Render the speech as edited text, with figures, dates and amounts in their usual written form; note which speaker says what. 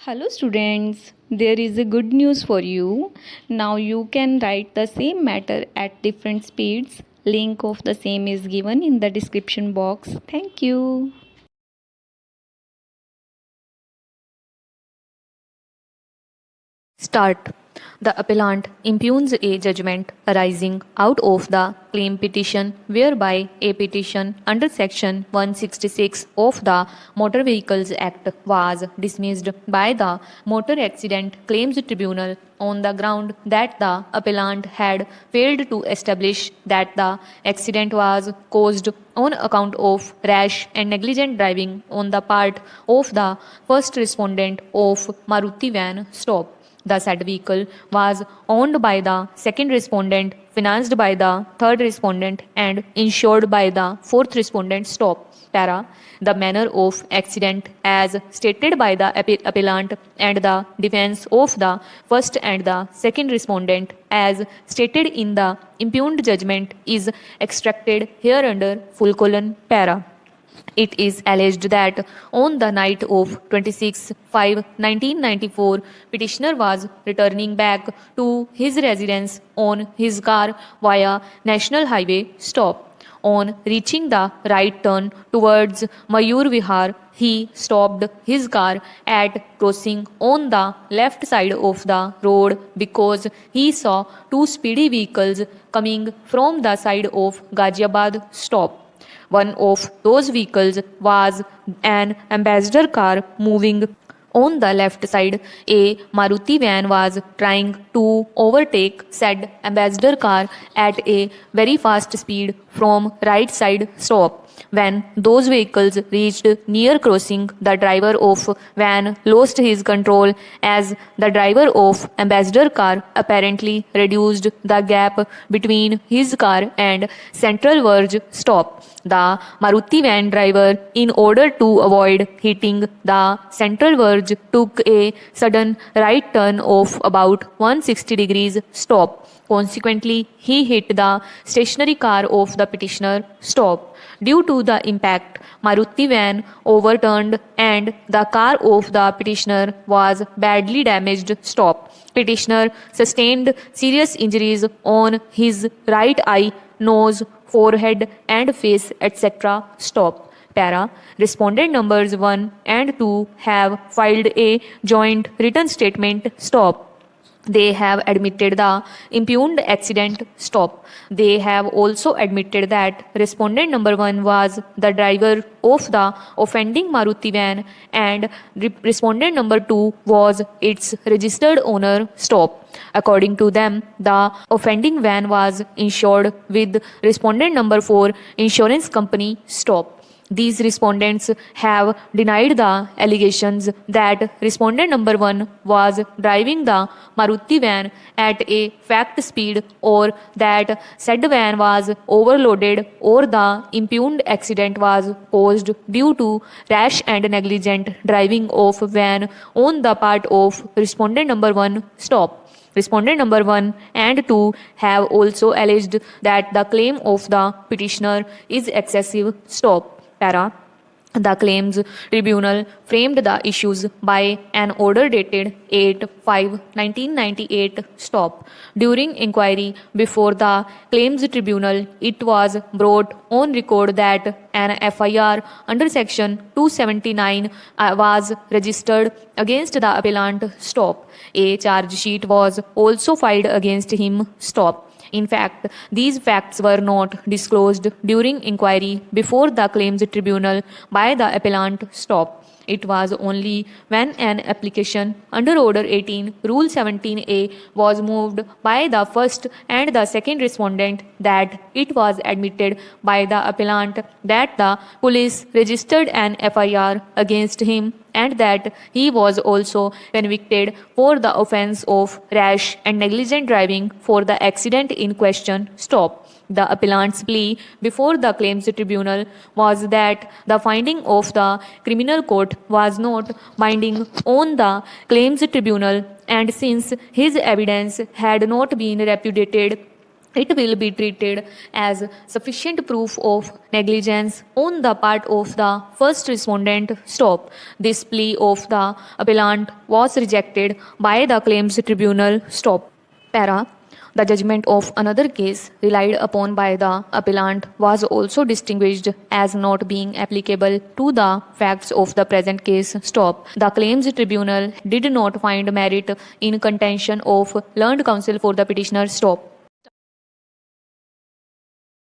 Speaker 1: Hello students, there is a good news for you. Now you can write the same matter at different speeds. Link of the same is given in the description box. Thank you.
Speaker 2: Start. The appellant impugns a judgment arising out of the claim petition whereby a petition under section 166 of the Motor Vehicles Act was dismissed by the Motor Accident Claims Tribunal on the ground that the appellant had failed to establish that the accident was caused on account of rash and negligent driving on the part of the first respondent of Maruti van stop. The said vehicle was owned by the second respondent, financed by the third respondent, and insured by the fourth respondent. Stop. Para. The manner of accident as stated by the appellant and the defense of the first and the second respondent as stated in the impugned judgment is extracted hereunder full colon para. It is alleged that on the night of 26/5/1994, petitioner was returning back to his residence on his car via National Highway stop. On reaching the right turn towards Mayur Vihar, he stopped his car at crossing on the left side of the road because he saw two speedy vehicles coming from the side of Ghaziabad stop. One of those vehicles was an ambassador car moving on the left side. A Maruti van was trying to overtake said ambassador car at a very fast speed from right side stop. When those vehicles reached near crossing, the driver of van lost his control as the driver of ambassador car apparently reduced the gap between his car and central verge stop. The Maruti van driver, in order to avoid hitting the central verge, took a sudden right turn of about 160 degrees stop. Consequently, he hit the stationary car of the petitioner. Stop. Due to the impact, Maruti van overturned and the car of the petitioner was badly damaged. Stop. Petitioner sustained serious injuries on his right eye, nose, forehead and face, etc. Stop. Para. Respondent numbers 1 and 2 have filed a joint written statement. Stop. They have admitted the impugned accident. Stop. They have also admitted that respondent number 1 was the driver of the offending Maruti van and respondent number 2 was its registered owner. Stop. According to them, the offending van was insured with respondent number 4 insurance company. Stop. These respondents have denied the allegations that respondent number 1 was driving the Maruti van at a fact speed or that said van was overloaded or the impugned accident was caused due to rash and negligent driving of van on the part of respondent number 1. Stop. Respondent number 1 and 2 have also alleged that the claim of the petitioner is excessive. Stop. Para. The claims tribunal framed the issues by an order dated 8/5/1998. Stop. During inquiry before the claims tribunal, it was brought on record that an FIR under section 279 was registered against the appellant. Stop. A charge sheet was also filed against him. Stop. In fact, these facts were not disclosed during inquiry before the claims tribunal by the appellant. Stop. It was only when an application under Order 18, Rule 17A was moved by the first and the second respondent that it was admitted by the appellant that the police registered an FIR against him and that he was also convicted for the offence of rash and negligent driving for the accident in question. Stop. The appellant's plea before the claims tribunal was that the finding of the criminal court was not binding on the claims tribunal, and since his evidence had not been repudiated it will be treated as sufficient proof of negligence on the part of the first respondent. Stop. This plea of the appellant was rejected by the claims tribunal. Stop. Para. The judgment of another case relied upon by the appellant was also distinguished as not being applicable to the facts of the present case. Stop. The claims tribunal did not find merit in contention of learned counsel for the petitioner. Stop.